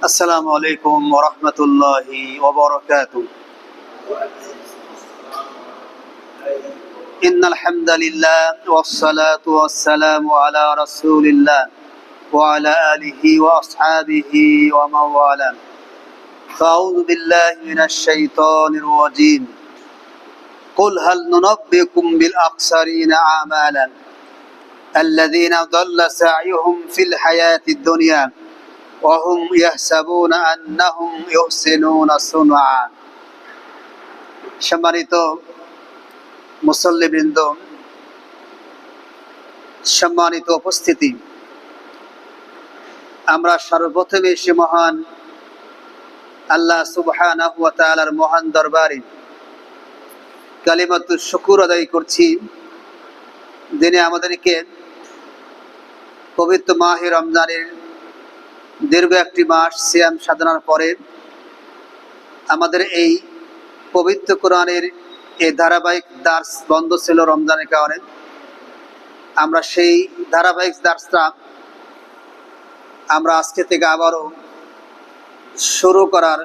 আসসালামু আলাইকুম ওয়া রাহমাতুল্লাহি ওয়া বারাকাতুহু। ইন্নাল হামদালিল্লাহ ওয়াস সালাতু ওয়াস সালামু আলা রাসূলিল্লাহ ওয়া আলা আলিহি ওয়া আসহাবিহি ওয়া মান ওয়ালা। আউযু বিল্লাহি মিনাশ শাইতানির রাজীম। কুল হাল নুনাব্বিউকুম বিল আকসারিনা আমালান আল্লাযীনা দাল্লা সা'য়ুহুম ফিল হায়াতিদ দুনিয়া ওয়া হুম ইয়াহসাবুনা আন্নাহুম ইউহসিনুনা সুনআ। সম্মানিত মুসল্লিবৃন্দ, সম্মানিত উপস্থিতি, আমরা সর্বপ্রথমে সে মহান আল্লাহ সুবহানাহু ওয়া তাআলার মহান দরবারে কালিমাতুশ শুকর আদায় করছি, যিনি আমাদেরকে পবিত্র মাহে রমজানের দীর্ঘ একটি মাস সিয়াম সাধনার পরে আমাদের এই পবিত্র কোরআনের এই ধারাবাহিক দার্স বন্ধ ছিল রমজানের কারণে। আমরা সেই ধারাবাহিক দার্সটা আমরা আজকে থেকে আবারও শুরু করার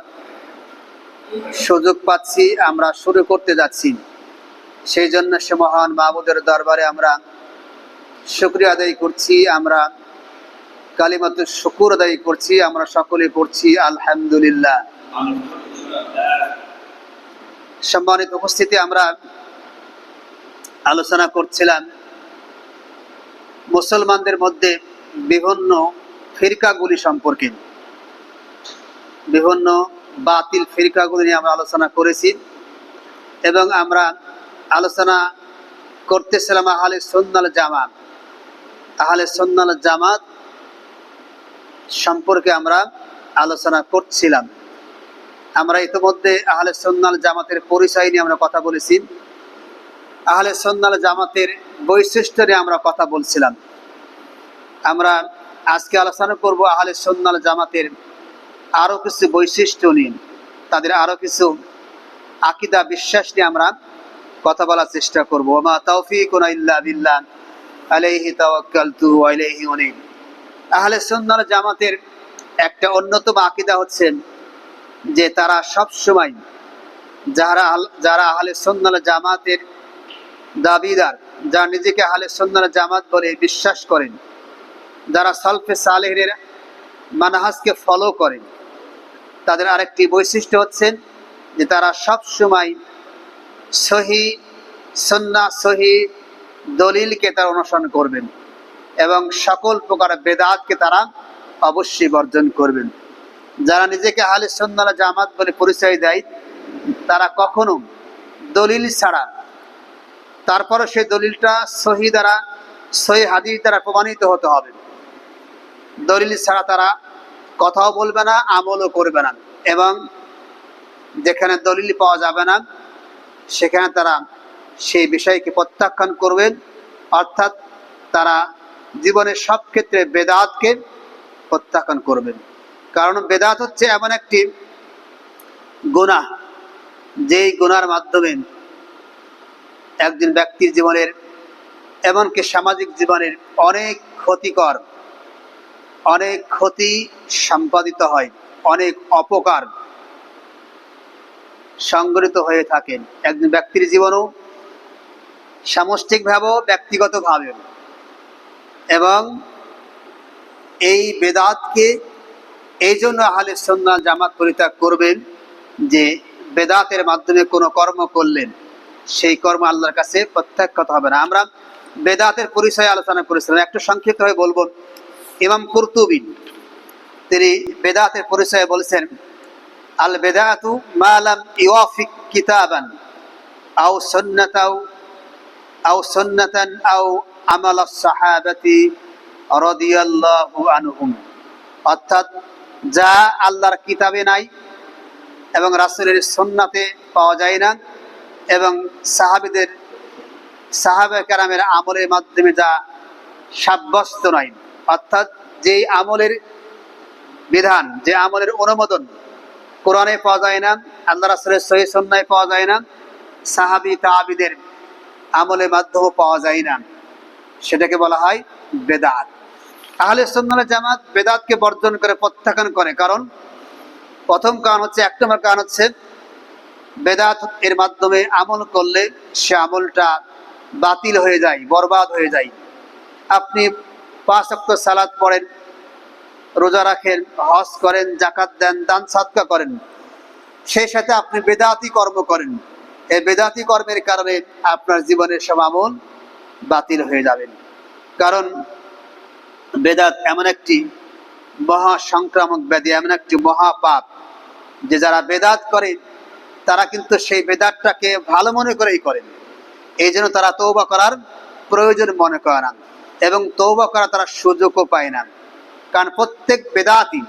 সুযোগ পাচ্ছি, আমরা শুরু করতে যাচ্ছি। সেই জন্য সে মহান মাবুদের দরবারে আমরা শুকরিয়া আদায় করছি, আমরা কালিমাতুশ শুকর আদায় করছি, আমরা সকলে পড়ছি আলহামদুলিল্লাহ। সম্মানিত উপস্থিতি, আমরা আলোচনা করছিলাম মুসলমানদের মধ্যে বিভিন্ন ফিরকাগুলি সম্পর্কে, বিভিন্ন বাতিল ফিরকাগুলি নিয়ে আমরা আলোচনা করেছি এবং আমরা আলোচনা করতেছিলাম আহলে সুন্নাত জামাত। আহলে সুন্নাত জামাত সম্পর্কে আমরা আলোচনা করছিলাম। আমরা ইতিমধ্যে আহলে সুন্নাত জামাতের পরিচয় নিয়ে আমরা কথা বলেছি, আহলে সুন্নাত জামাতের বৈশিষ্ট্য নিয়ে আমরা কথা বলছিলাম। আমরা আজকে আলোচনা করব আহলে সুন্নাত জামাতের আরো কিছু বৈশিষ্ট্য নিয়ে, তাদের আরো কিছু আকীদা বিশ্বাস নিয়ে আমরা কথা বলার চেষ্টা করব। ওয়া মা তাওফীকুনা ইল্লা বিল্লাহ আলাইহি তাওয়াক্কালতু ওয়া ইলাইহি উনীব। আহলে সুন্নাত জামাতের একটা অন্যতম আকীদা হচ্ছে যে তারা সব সময় যারা আহলে সুন্নাত জামাতের দাবিদার, যারা নিজেকে আহলে সুন্নাত জামাত বলে বিশ্বাস করেন, যারা সালফে সালেহের মানহাজকে ফলো করেন, তাদের আরেকটি বৈশিষ্ট্য হচ্ছে যে তারা সব সময় সহি সুন্নাহ, সহি দলিলকে তারা অনুসরণ করবেন এবং সকল প্রকার বেদাতকে তারা অবশ্যই বর্জন করবেন। যারা নিজেকে আহলে সুন্নাত জামাত বলে পরিচয় দেয়, তারা কখনো দলিল ছাড়া, তারপরে সেই দলিলটা সহি দ্বারা, সহি হাদিস দ্বারা প্রমাণিত হতে হবে, দলিল ছাড়া তারা কথাও বলবে না, আমলও করবে না। এবং যেখানে দলিল পাওয়া যাবে না সেখানে তারা সেই বিষয়কে প্রত্যাখ্যান করবেন, অর্থাৎ তারা জীবনের সব ক্ষেত্রে বেদাতকে প্রত্যাখ্যান করবেন। কারণ বেদাত হচ্ছে এমন একটি গুনাহ, যেই গুনার মাধ্যমে একজন ব্যক্তির জীবনের, এমনকি সামাজিক জীবনের অনেক ক্ষতিকর, অনেক ক্ষতি সম্পাদিত হয়, অনেক অপকার সংঘটিত হয়ে থাকেন একজন ব্যক্তির জীবনও, সামষ্টিকভাবেও ব্যক্তিগতভাবেও। এবং এই বেদাতকে এই জন্য আহলে সুন্নাত জামাত পরিত্যাগ করবেন যে বেদাতের মাধ্যমে কোনো কর্ম করলেন সেই কর্ম আল্লাহর কাছে প্রত্যাখ্যাত হবে না। আমরা বেদাতের পরিচয়ে আলোচনা করেছিলাম, একটু সংক্ষিপ্ত হয়ে বলবো। ইমাম কুরতুবী তিনি বেদাতের পরিচয়ে বলেছেন, আল বেদাতু মা লাম ইওয়াফিক কিতাবান আও সুন্নাতান আও আমাল আস-সাহাবাতি রাদিয়াল্লাহু আনহুম। অর্থাৎ যা আল্লাহর কিতাবে নাই এবং রাসূলের সুন্নাতে পাওয়া যায় না এবং সাহাবা কেরামের আমলের মাধ্যমে যা সাব্যস্ত নয়, অর্থাৎ যেই আমলের বিধান, যে আমলের অনুমোদন কোরআনে পাওয়া যায় না, আল্লাহ রাসূলের সহিহ সুন্নায় পাওয়া যায় না, সাহাবী তাবিদের আমলের মাধ্যমে পাওয়া যায় না, সেটাকে বলা হয় বেদাত। আহলে সুন্নাত ওয়াল জামাত বেদাতকে বর্জন করে, প্রত্যাখ্যান করে। কারণ প্রথম কারণ হচ্ছে, এক নম্বর কারণ হচ্ছে বেদাত এর মাধ্যমে আমল করলে সে আমলটা বাতিল হয়ে যায়, বরবাদ হয়ে যায়। আপনি 5 ওয়াক্ত সালাত পড়েন, রোজা রাখেন, হজ করেন, যাকাত দেন, দান সাদকা করেন, সেই সাথে আপনি বেদাতি কর্ম করেন। এই বেদাতি কর্মের কারণে আপনার জীবনের সব আমল বাতিল হয়ে যাবেন। কারণ বেদাত এমন একটি মহা সংক্রামক ব্যাধি, এমন একটি মহা পাপ, যে যারা বেদাত করে তারা কিন্তু সেই বেদাতটাকে ভালো মনে করেই করেন। এই জন্য তারা তওবা করার প্রয়োজন মনে করে না, এবং তওবা করা তারা সুযোগও পায় না। কারণ প্রত্যেক বেদাতি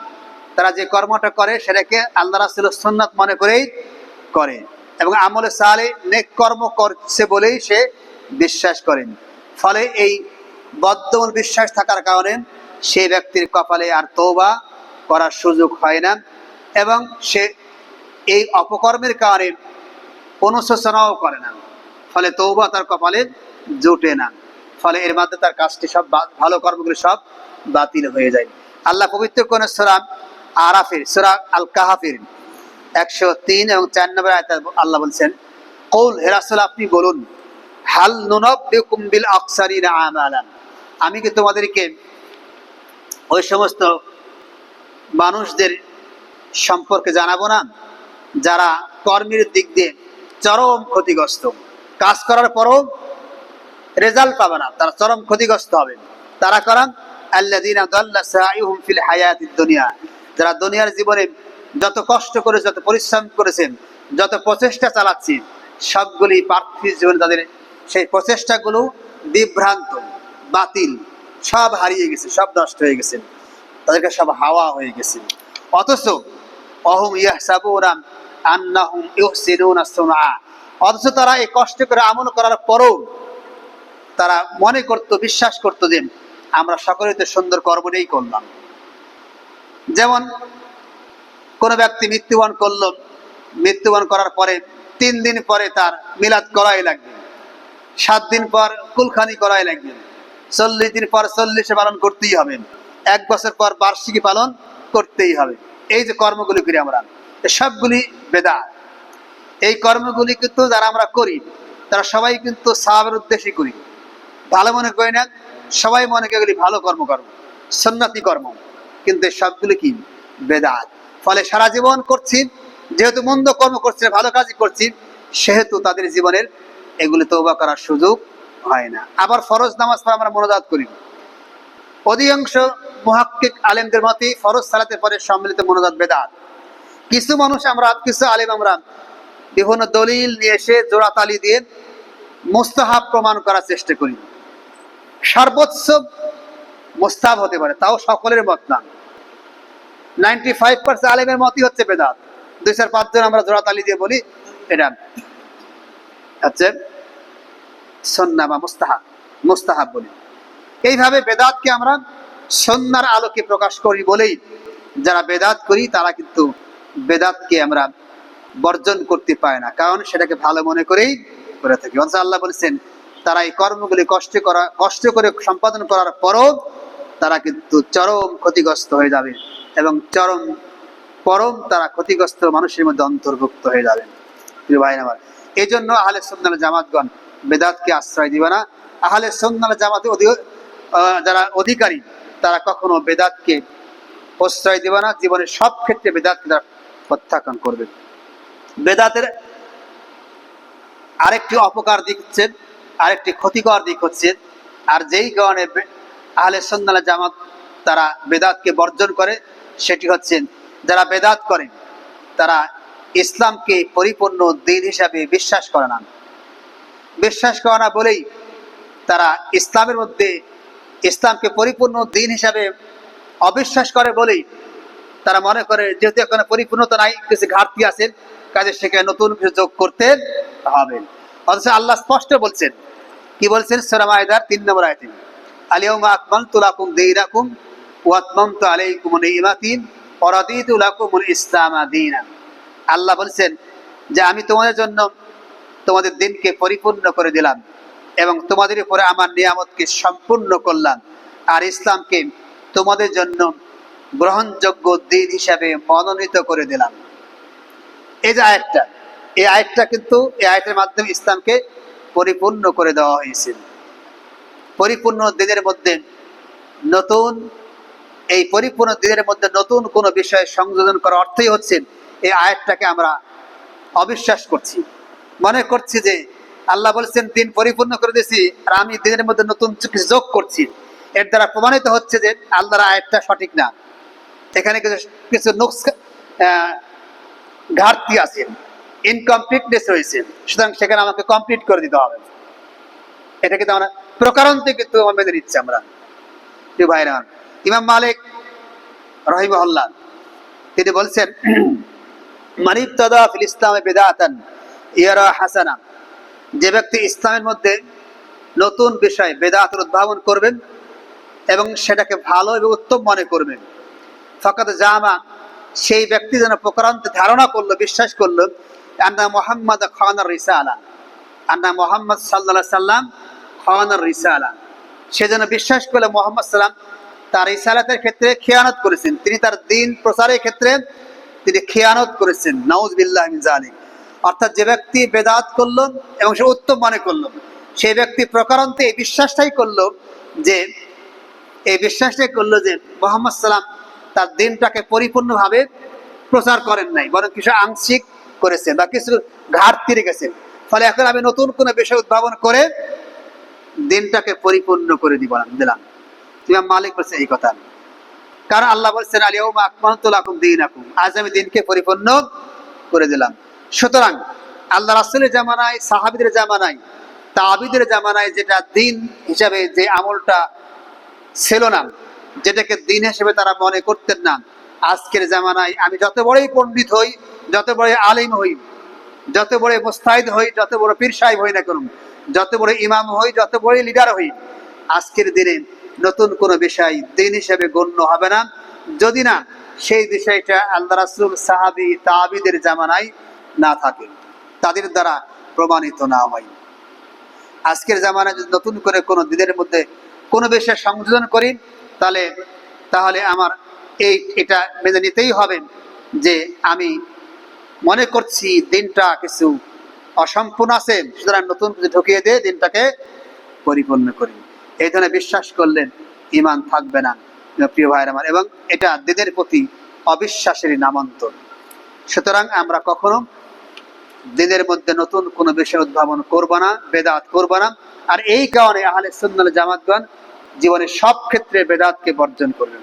তারা যে কর্মটা করে সেটাকে আল্লাহ রাসূলের সুন্নাত মনে করেই করে, এবং আমলে সালেহ নেক কর্ম করছে বলেই সে বিশ্বাস করেন। ফলে এই বদ্ধমূল বিশ্বাস থাকার কারণে সেই ব্যক্তির কপালে আর তওবা করার সুযোগ হয় না, এবং সে এই অপকর্মের কারণে অনুশোচনাও করে না। ফলে তওবা তার কপালে জোটে না। ফলে এর মাধ্যমে তার কাজটি সব, ভালো কর্মগুলি সব বাতিল হয়ে যায়। আল্লাহ পবিত্র কোন সূরা আরাফের, সূরা আল কাহাফের 103 এবং 4 নম্বর আয়াতে আল্লাহ বলছেন, কুল, হে রাসূল আপনি বলুন, হাল নুনাব্বিকুম বিল আকসারিনা আমালান, আমি কি তোমাদেরকে ওই সমস্ত মানুষদের সম্পর্কে জানাবো না যারা কর্মের দিক দিয়ে চরম ক্ষতিগ্রস্ত, কাজ করার পরও রেজাল্ট পাবে না, তারা চরম ক্ষতিগ্রস্ত হবে। তারা কারা? আল্লাযীনা দাল্লা সাইয়ুহুম ফিল হায়াতিদ দুনিয়া, যারা দুনিয়ার জীবনে যত কষ্ট করে, যত পরিশ্রম করেছেন, যত প্রচেষ্টা চালাচ্ছেন, সবগুলি পার্থিব জীবনে তাদের সেই প্রচেষ্টাগুলো বিভ্রান্ত, বাতিল, সব হারিয়ে গেছে, সব নষ্ট হয়ে গেছে, তাদেরকে সব হাওয়া হয়ে গেছে। অথচ অহুম ইয়াহসাবুনা আন্নাহুম ইউহসিনুনা সুনআ, অথচ তারা এই কষ্ট করে আমল করার পরও তারা মনে করত, বিশ্বাস করত যে আমরা সকলে তো সুন্দর কর্ম নিয়েই করলাম। যেমন কোন ব্যক্তি মৃত্যুবরণ করলো, মৃত্যুবরণ করার পরে 3 দিন পরে তার মিলাদ করাই লাগবে, 7 দিন পর কুলখানি করাই লাগবে, 40 দিন পর 40 পালন করতেই হবে, 1 বছর পর বার্ষিকী পালন করতেই হবে। এই যে কর্মগুলি করি আমরা, সবগুলি বেদাত। এই কর্মগুলি কিন্তু যারা আমরা করি তারা সবাই কিন্তু সওয়াবের উদ্দেশ্যে করি, ভালো মনে করি না। সবাই মনে করে ভালো কর্ম করবো, সুন্নতি কর্ম, কিন্তু সবগুলি কি? বেদাত। ফলে সারা জীবন করছি, যেহেতু মন্দ কর্ম করছি, ভালো কাজই করছি, সেহেতু তাদের জীবনের এগুলি তওবা করার সুযোগ হয় না। আবার ফরজ নামাজ পড়ে আমরা মোনাজাত করি, অধিকাংশ মুহাক্কিক আলেমদের মতে ফরজ সালাতের পরে সম্মিলিত মোনাজাত বেদাত। কিছু মানুষ আমরা, কিছু আলেম আমরা বিভিন্ন দলিল নিয়ে এসে জোড়াতালি দিয়ে মুস্তাহাব প্রমাণ করার চেষ্টা করি। সর্বোচ্চ মুস্তাহাব হতে পারে, তাও সকলের মত না। 95% আলেমের মতই হচ্ছে বেদাত। 2-4-5 জন আমরা জোড়াতালি দিয়ে বলি এটা হচ্ছে সুন্নাহ বা মুস্তাহাব বলি। এইভাবে বেদাতকে আমরা সুন্নাহর আলোকে প্রকাশ করি বলেই যারা বেদাত করি তারা কিন্তু বেদাতকে আমরা বর্জন করতে পারে না, কারণ সেটাকে ভালো মনে করেই করে থাকি। অথচ আল্লাহ বলেছেন তারা এই কর্মগুলি কষ্ট করে সম্পাদন করার পরও তারা কিন্তু চরম ক্ষতিগ্রস্ত হয়ে যাবে, এবং পরম তারা ক্ষতিগ্রস্ত মানুষের মধ্যে অন্তর্ভুক্ত হয়ে যাবেন। প্রিয় ভাই আমার, এই জন্য আহলে সুন্নাহ ওয়াল জামাতগণ বেদাতকে আশ্রয় দিবে না। আহলে সুন্নাহ ওয়াল জামাতে যারা অধিকারী তারা কখনো বেদাতকে প্রশ্রয় দিবে না, জীবনের সব ক্ষেত্রে বেদাতকে তারা প্রত্যাখ্যান করবে। বেদাতের আরেকটি অপকার দিক হচ্ছে, আরেকটি ক্ষতিকর দিক হচ্ছে, আর যেই কারণে আহলে সুন্নাহ ওয়াল জামাত তারা বেদাতকে বর্জন করে, সেটি হচ্ছে যারা বেদাত করে তারা ইসলামকে পরিপূর্ণ দ্বীন হিসাবে বিশ্বাস করে না। বিশ্বাস করে না বলেই তারা ইসলামের মধ্যে ইসলামকে পরিপূর্ণ দ্বীন হিসাবে অবিশ্বাস করে বলেই তারা মনে করে যেহেতু এখানে পরিপূর্ণতা নাই, কিছু ঘাটতি আছে, কাজে সেখানে নতুন কিছু যোগ করতে হবে। অথচ আল্লাহ স্পষ্ট বলছেন, কি বলছেন? সূরা মাইদার 3 নম্বর আয়াতে, আল-ইয়াওমা আকমালতু লাকুম দীনাকুম ওয়া আতমামতু আলাইকুম নি'মাতি ওয়া রাদিতু লাকুমুল ইসলামা দীনান। আল্লাহ বলছেন যে আমি তোমাদের জন্য তোমাদের দিনকে পরিপূর্ণ করে দিলাম এবং তোমাদের উপরে আমার নিয়ামতকে সম্পূর্ণ করলাম, আর ইসলামকে তোমাদের জন্য গ্রহণযোগ্য দিন হিসাবে মনোনীত করে দিলাম। এই যে আয়াতটা, এই আয়াতটা কিন্তু এই আয়াতের মাধ্যমে ইসলামকে পরিপূর্ণ করে দেওয়া হয়েছে। পরিপূর্ণ দিনের মধ্যে নতুন, এই পরিপূর্ণ দিনের মধ্যে নতুন কোনো বিষয় সংযোজন করার অর্থই হচ্ছে এই আয়াতটাকে আমরা অবিশ্বাস করছি, মনে করছি যে আল্লাহ বলছেন দিন পরিপূর্ণ করে দিয়েছি আর আমি দিনের মধ্যে নতুন কিছু যোগ করছি। এর দ্বারা প্রমাণিত হচ্ছে যে আল্লাহর আয়াতটা সঠিক না, এখানে কিছু কিছু ঘাটতি আছে, ইনকমপ্লিটনেস রয়েছে, সুতরাং সেখানে আমাকে কমপ্লিট করে দিতে হবে। এটা কিন্তু আমরা প্রকারান্তে কিন্তু মেনে নিচ্ছি আমরা। ভাইরা, ইমাম মালিক রাহিমাহুল্লাহ তিনি বলছেন, মান ইবতাদা ফিল ইসলামে বিদআতান ইয়ারা হাসানা, যে ব্যক্তি ইসলামের মধ্যে নতুন বিষয় বেদাতের উদ্ভাবন করবেন এবং সেটাকে ভালো এবং উত্তম মনে করবেন, ফাকাদ জামা, সেই ব্যক্তি যেন প্রকারান্তে ধারণা করলো, বিশ্বাস করলো, আন্না মুহাম্মদ খানার রিসালা, আন্না মুহাম্মদ সাল্লাল্লাহু আলাইহি সাল্লাম খানার রিসালা, সে যেন বিশ্বাস করলো মুহাম্মদ সাল্লাম তার রিসালাতের ক্ষেত্রে খেয়ানত করেছেন, তিনি তার দ্বীন প্রচারের ক্ষেত্রে তিনি খেয়ানত করেছেন। নাউযুবিল্লাহ মিন যালিক। অর্থাৎ যে ব্যক্তি বেদাত করলো এবং সে উত্তম মনে করলো, সেই ব্যক্তি প্রকারান্তে এই বিশ্বাসটাই করলো যে মুহাম্মদ সাল্লাম তার দ্বীনটাকে পরিপূর্ণভাবে প্রচার করেন নাই, বরং কিছু আংশিক করেছেন বা কিছু ঘাটতি রেখেছেন। ফলে এখন আমি নতুন কোনো বিষয় উদ্ভাবন করে দ্বীনটাকে পরিপূর্ণ করে দিলাম। ইমাম মালিক বলছে এই কথা, কারণ আল্লাহ বলছেন আল-ইয়াউমা আকমালতু লাকুম দীনাকুম, আজ আমি দ্বীনকে পরিপূর্ণ করে দিলাম। সুতরাং আল্লাহ রাসূলের জামানায়, সাহাবীদের জামানায়, তাবিদের জামানায় যেটা দ্বীন হিসাবে যে আমলটা ছিল না, যেটাকে দ্বীন হিসেবে তারা মনে করতেন না, আজকের জামানায় আমি যত বড়ই পণ্ডিত হই, যত বড় আলিম হই, যত বড় মুস্তাহিদ হই, যত বড় পীর সাহেব হই না কেন, যত বড় ইমাম হই, যত বড় লিডার হই, আজকের দিনে নতুন কোনো বিষয় দ্বীন হিসেবে গণ্য হবে না যদি না সেই বিষয়টা আল্লাহ রাসূল, সাহাবী, তাবিদের জামানায় না থাকে, তাদের দ্বারা প্রমাণিত না হয়। আজকের জামানায় যদি নতুন করে কোনো দ্বীনের মধ্যে কোনো বিষয় সংযোজন করি, তাহলে আমার এটা মেনে নিতেই হবে যে আমি মনে করছি দিনটা কিছু অসম্পূর্ণ আছে, সুতরাং নতুন কিছু ঢুকিয়ে দিয়ে দিনটাকে পরিপূর্ণ করি। এই ধরনের বিশ্বাস করলেন ঈমান থাকবে না প্রিয় ভাইরা আমার, এবং এটা দিনের প্রতি অবিশ্বাসেরই নামান্তর। সুতরাং আমরা কখনো দিনের মধ্যে নতুন কোনো বিষয় উদ্ভাবন করব না, বেদাত করব না। আর এই কারণে আহলে সুন্নাহ ওয়াল জামাতগণ জীবনের সব ক্ষেত্রে বেদাতকে বর্জন করবেন,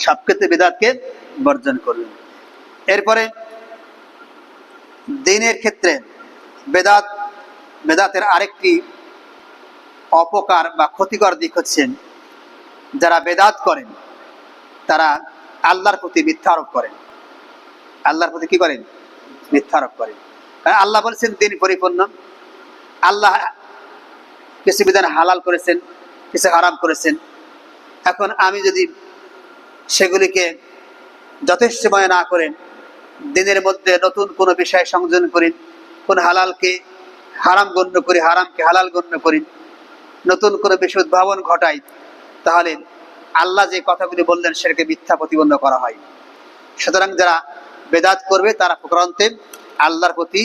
সব ক্ষেত্রে বেদাতকে বর্জন করবেন। এরপরে দ্বীনের ক্ষেত্রে বেদাতের আরেকটি অপকার বা ক্ষতিকর দিক হচ্ছেন, যারা বেদাত করেন তারা আল্লাহর প্রতি মিথ্যা আরোপ করেন। আল্লাহর প্রতি কি করেন? মিথ্যা আরোপ করেন। আল্লাহ বলেছেন দ্বীন পরিপূর্ণ, আল্লাহ কিছু বিধান হালাল করেছেন, কিছু হারাম করেছেন। এখন আমি যদি সেগুলিকে যথেষ্ট মনে না করেন, দ্বীনের মধ্যে নতুন কোনো বিষয় সংযোজন করি, কোন হালালকে হারাম গণ্য করি, হারামকে হালাল গণ্য করি, নতুন কোনো বিষয় উদ্ভাবন ঘটাই, তাহলে আল্লাহ যে কথাগুলি বললেন সেটাকে মিথ্যা প্রতিপন্ন করা হয়। সুতরাং যারা বেদাত করবে তারা প্রকারান্তে আল্লাহর প্রতি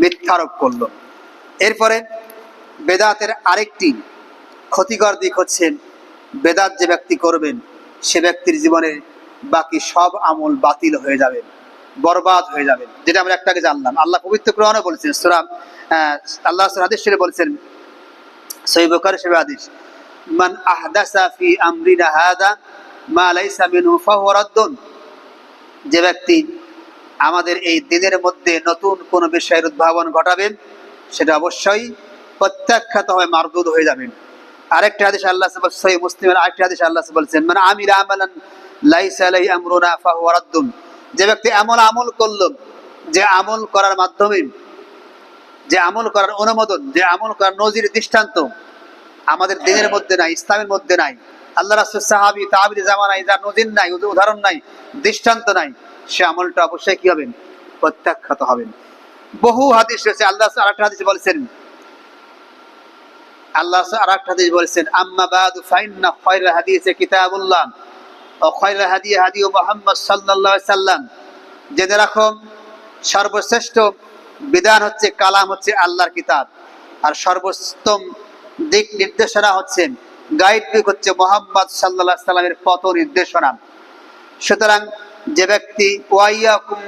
মিথ্যা আরোপ করল। এরপরে বেদাতের আরেকটি ক্ষতিকর দিক হচ্ছে, বেদাত যে ব্যক্তি করবেন সে ব্যক্তির জীবনে বাকি সব আমল বাতিল হয়ে যাবে, বরবাদ হয়ে যাবে, যেটা আমরা একটাকে জানলাম। আল্লাহ পবিত্র কোরআনে বলছেন, সূরা আল্লাহ হাদিস শরীফে বলছেন, সহিহ বুখারী শরীফের হাদিস, মান আহদাসা ফি আমরিনা হাযা মা লাইসা মিনহু ফাহুয়া রাদ্দুন, যে ব্যক্তি আমাদের এই দ্বীনের মধ্যে নতুন কোন বিষয়ের উদ্ভাবন ঘটাবেন সেটা অবশ্যই প্রত্যাখ্যাত হয়ে মারদুদ হয়ে যাবেন। আরেকটা হাদিস আল্লাহ সহিহ মুসলিমের আরেকটা হাদিস আল্লাহ বলছেন, মান আমিলা আমালান লাইসা আলাইহি আমরুনা ফাহুয়া রাদ্দুন, যে ব্যক্তি আমল করলো, যে আমল করার মাধ্যমে, যে আমল করার অনুমোদন, যে আমল করার নজির দৃষ্টান্ত আমাদের দ্বীনের মধ্যে নাই, ইসলামের মধ্যে নাই, আল্লাহ রাসূল, সাহাবী, তাবিঈ জামানায় যার নজির নাই, উদাহরণ নাই, দৃষ্টান্ত নাই, সে আমলটা অবশ্যই কি হবেন? প্রত্যাখ্যাত হবেন। বহু হাদিস রয়েছে। আল্লাহ আরেকটা হাদিসে বলেছেন, আল্লাহ আর একটা হাদিস বলেছেন, আম্মা বাদু ফাইন্না খায়রুল হাদিসে কিতাবুল্লাহ ও খায়রুল হাদি হাদি মুহাম্মদ সাল্লাল্লাহু আলাইহি সাল্লাম। জেনে রাখো, সর্বশ্রেষ্ঠ বিধান হচ্ছে কালাম হচ্ছে আল্লাহর কিতাব, আর সর্বোত্তম দিক নির্দেশনা হচ্ছে গাইড বুক হচ্ছে মুহাম্মদ সাল্লাল্লাহু আলাইহি সাল্লামের পথ নির্দেশনা। সুতরাং যে ব্যক্তি ওয়াইয়াকুম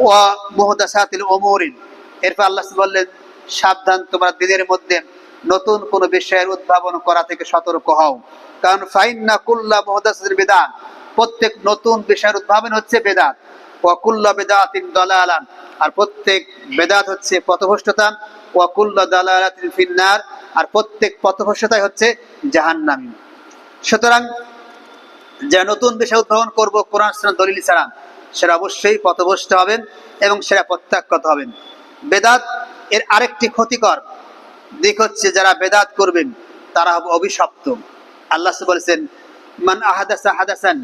ওয়া মুহদাসাতিল উমুরিন, এরপর আল্লাহ বললেন সাবধান, তোমরা দিনের মধ্যে নতুন কোন বিষয়ের উদ্ভাবন করা থেকে সতর্ক হও, কারণ ফাইন্না কুল্লা মুহদাসাতিল বিদআত, প্রত্যেক নতুন বিষয়ের উদ্ভাবন হচ্ছে বেদাত, ওয়া কুল্লা বিদআতিন দালালান, আর প্রত্যেক বেদাত হচ্ছে পথভ্রষ্টতা, ওয়া কুল্লা দালালাতিন ফিন্নার, আর প্রত্যেক পথভ্রষ্টতাই হচ্ছে জাহান্নামী। সুতরাং যে নতুন বিষয় উদ্ভাবন করব কোরআন সুন্নাহ দলিল ছাড়া, সেটা অবশ্যই পথভ্রষ্ট হবেন এবং সেটা প্রত্যাখ্যাত হবেন। বেদাত এর আরেকটি ক্ষতিকর দিক হচ্ছে যারা বেদাত করবেন তারা হবে অভিশপ্ত। আল্লাহ বলেছেন, মান আহাদাসা হাদাসান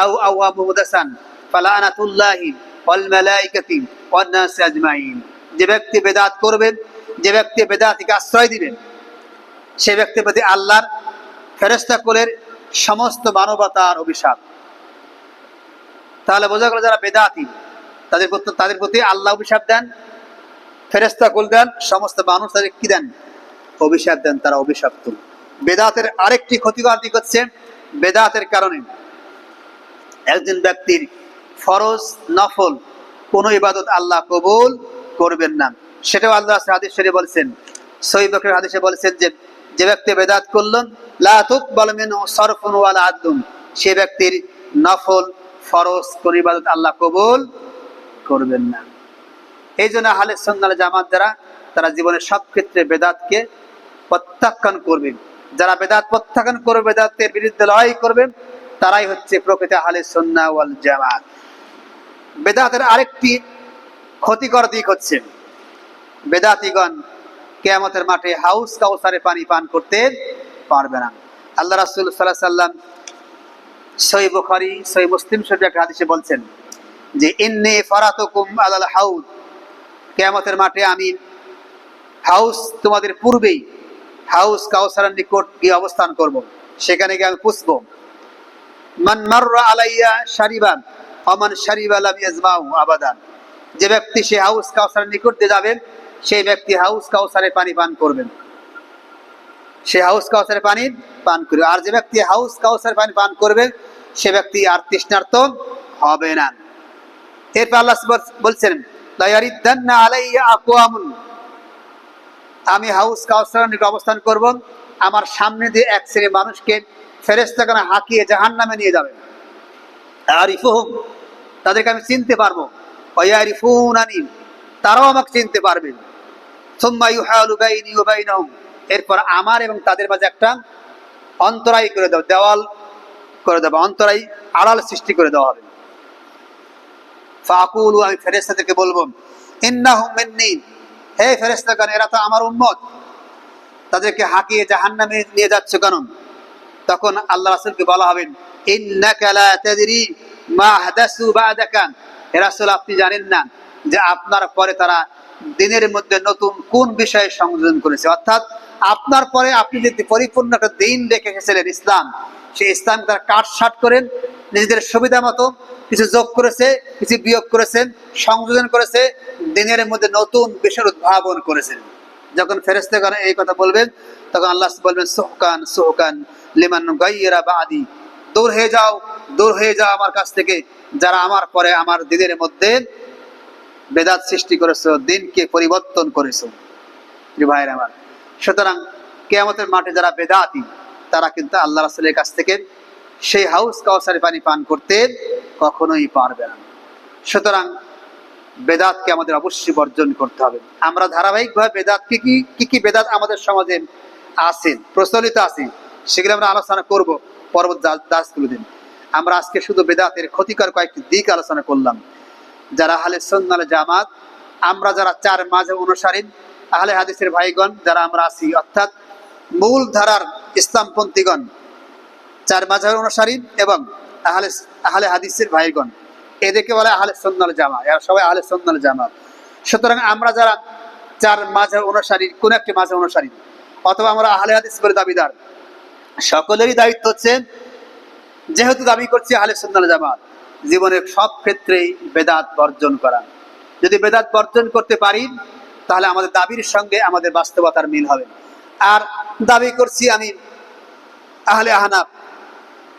আও আওয়া মুহদাসান ফালানাতুল্লাহি ওয়াল মালাইকাতি ওয়ান নাস আজমাইন। যে ব্যক্তি বেদাত করবেন, যে ব্যক্তি বেদাতকে আশ্রয় দিবেন, সে ব্যক্তির প্রতি আল্লাহর ফেরেশতা কুলের সমস্ত মানবতার অভিশাপ। তাহলে বোঝা গেল যারা বেদাতি তাদের প্রতি আল্লাহ অভিশাপ দেন, ফেরেশতা কুল দেন, সমস্ত মানুষ তাদের কি দেন? অভিশাপ দেন, তারা অভিশপ্ত। বেদাতের আরেকটি ক্ষতিকর দিক হচ্ছে বেদাতের কারণে একজন ব্যক্তির ফরজ নফল কোন ইবাদত আল্লাহ কবুল করবেন না। সেটাও আল্লাহ হাদিস শরীফে বলেছেন, সহিহ বুখারীর হাদিসে বলেছেন যে ব্যক্তি বেদাত করলেন লা তুকবাল মিনহু সরফুন ওয়ালা আদলুন, সে ব্যক্তির নফল ফরজ কোন ইবাদত আল্লাহ কবুল করবেন না। এই জন্য আহলে সুন্নাহ ওয়াল জামাত যারা, তারা জীবনের সব ক্ষেত্রে বেদাতকে প্রত্যাখ্যান করবেন। যারা বেদাত প্রত্যাখ্যান করবে, বেদাতের বিরুদ্ধে লড়াই করবেন, তারাই হচ্ছে প্রকৃত আহলে সুন্নাহ ওয়াল জামাত। বেদাতের আরেকটি ক্ষতিকর দিক হচ্ছে বেদাতিগণ কিয়ামতের মাঠে হাউস কাউসারে পানি পান করতে পারবে না। আল্লাহ রাসূল সাল্লাল্লাহু আলাইহি সাল্লাম সহিহ বুখারী সহিহ মুসলিম শরীফের একটা হাদিসে বলছেন যে ইন্নী ফারাতুকুম আলাল হাউদ, কিয়ামতের মাঠে আমি হাউস তোমাদের পূর্বেই হাউস কাউসারের নিকট গিয়ে অবস্থান করব, সেখানে গিয়ে আমি পুছবো। মান মাররা আলাইয়া শারিবান ওমান শারিবা লাম ইয়াজমাউ আবাদান, যে ব্যক্তি সে হাউস কাউসারের নিকট দিয়ে যাবেন, সেই ব্যক্তি হাউস কাউসারে পানি পান করবেন, সে হাউস কাউসারে পানি পান করবে। আর যে ব্যক্তি হাউস কাউসারে পানি পান করবে, সে ব্যক্তি আর তৃষ্ণার্ত হবে না। এরপর আল্লাহ বলছেন লা ইয়ারিদান্না আলাইয়া আকওয়ামুন, আমি হাউস কাউসারের নিকট অবস্থান করব, আমার সামনে দিয়ে এক শ্রেণীর মানুষকে ফেরেশতাগণ হাঁকিয়ে জাহান্নামে নিয়ে যাবে। আরিফুহুম, তাদেরকে আমি চিনতে পারবো, ওয়া ইয়ারিফুনানি, তারাও আমাকে চিনতে পারবে। সুম্মা ইউহালু বাইনি ওয়া বাইনাহুম, এরপর আমার এবং তাদের মাঝে একটা অন্তরায় করে দেওয়া, দেওয়াল করে দেওয়া, অন্তরায় আড়াল সৃষ্টি করে দেওয়া হবে। ফাকুলু, আমি ফেরেশতাদেরকে বলবো, ইন্নাহুম মিন্নি, হে ফেরেশতাগণ এরা তো আমার উম্মত, তাদেরকে হাঁকিয়ে জাহান্নামে নিয়ে যাচ্ছে কেন? তখন আল্লাহ রাসূলকে বলা হবে, ইন্নাকা লা তাদরি মা হাদাসু বাদাকা, হে রাসূল আপনি জানেন না যে আপনার পরে তারা দিনের মধ্যে নতুন কোন বিষয়ে সংযোজন করেছে। অর্থাৎ আপনার পরে আপনি যদি পরিপূর্ণ একটা দিন রেখে এসেছিলেন ইসলাম, সেই ইসলাম তারা কাটছাঁট করেন, নিজেদের সুবিধা মতো কিছু যোগ করেছে, কিছু বিয়োগ করেছেন, সংযোজন করেছে, দিনের মধ্যে নতুন বিষয়ের উদ্ভাবন করেছেন। যখন ফেরেশতাগণ এই কথা বলবেন, তখন আল্লাহ বলবেন সুহকান সুহকান লিমান গায়্যারা বাদি, দূর হয়ে যাও, দূর হয়ে যাও আমার কাছ থেকে, যারা আমার পরে আমার দিনের মধ্যে বেদাত সৃষ্টি করেছো, দিনকে পরিবর্তন করেছো। ভাইয়ের আমার, সুতরাং কিয়ামতের মাঠে যারা বেদাতি, তারা কিন্তু আল্লাহ রাসূলের কাছ থেকে সেই হাউস কাউসারে পানি পান করতে কখনোই পারবে না। সুতরাং বেদাতকে আমাদের অবশ্যই বর্জন করতে হবে। আমরা ধারাবাহিকভাবে বেদাতকে কি বেদাত আমাদের সমাজে আছে, প্রচলিত আছে, সেগুলো আমরা আলোচনা করব পরবর্তী দাসগুলো দিন। আমরা আজকে শুধু বেদাতের ক্ষতিকর কয়েকটি দিক আলোচনা করলাম। যারা আহলে সুন্নাহ ওয়াল জামাত, আমরা যারা চার মাযহাব অনুসারী আহলে হাদিসের ভাইগণ যারা আমরা আছি, অর্থাৎ মূল ধারার ইসলামপন্থীগণ, চার মাযহাবের অনুসারী এবং আহলে হাদিসের ভাইগণ, এদেরকে বলে আহলে সুন্নাহ ওয়াল জামাত, এরা সবাই আহলে সুন্নাহ ওয়াল জামাত। সুতরাং আমরা যারা চার মাযহাব অনুসারী, কোন একটি মাযহাব অনুসারী, অথবা আমরা আহলে হাদিস বলে দাবিদার, সকলেরই দায়িত্ব হচ্ছে, যেহেতু দাবি করছি আহলে সুন্নাত ওয়াল জামাত, জীবনের সব ক্ষেত্রেই বেদাত বর্জন করা। যদি বেদাত বর্জন করতে পারি তাহলে আমাদের দাবির সঙ্গে আমাদের বাস্তবতার মিল হবে। আর দাবি করছি আমি আহলে আহনাফ,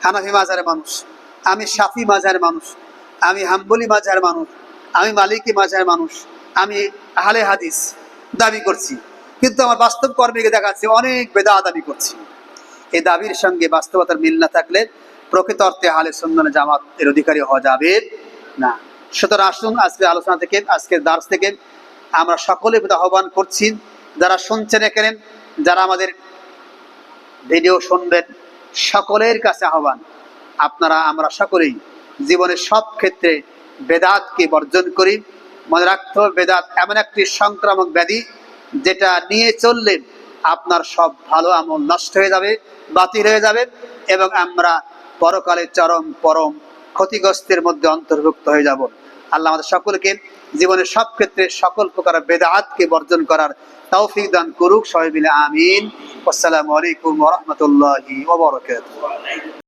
হানাফি মাযহাবের মানুষ, আমি শাফি মাযহাবের মানুষ, আমি হাম্বলি মাযহাবের মানুষ, আমি মালিকি মাযহাবের মানুষ, আমি আহলে হাদিস দাবি করছি, কিন্তু আমার বাস্তব কর্মীকে দেখাচ্ছি অনেক বেদাত দাবি করছি। এই দাবির সঙ্গে বাস্তবতার মিল না থাকলে প্রকৃত অর্থে আহলে সুন্নাত ওয়াল জামাত এর অধিকারী হওয়া যাবে না। সুতরাং আসুন আজকের আলোচনা থেকে, আজকের দার্স থেকে আমরা সকলের প্রতি আহ্বান করছি, যারা শুনছেন এখানে, যারা আমাদের ভিডিও শুনবেন, সকলের কাছে আহ্বান, আপনারা আমরা সকলেই জীবনের সব ক্ষেত্রে বেদাতকে বর্জন করি। মনে রাখতে হবে, বেদাত এমন একটি সংক্রামক ব্যাধি যেটা নিয়ে চললে আপনার সব ভালো আমল নষ্ট হয়ে যাবে, বাতিল হয়ে যাবে, এবং আমরা পরকালে পরম ক্ষতিগ্রস্তের মধ্যে অন্তর্ভুক্ত হয়ে যাব। আল্লাহ আমাদের সকলকে জীবনের সব ক্ষেত্রে সকল প্রকার বেদাতকে বর্জন করার তৌফিক দান করুক, সবাই মিলে আমিন। আসসালামু আলাইকুম ওয়া রাহমাতুল্লাহি ওয়া বারাকাতুহু।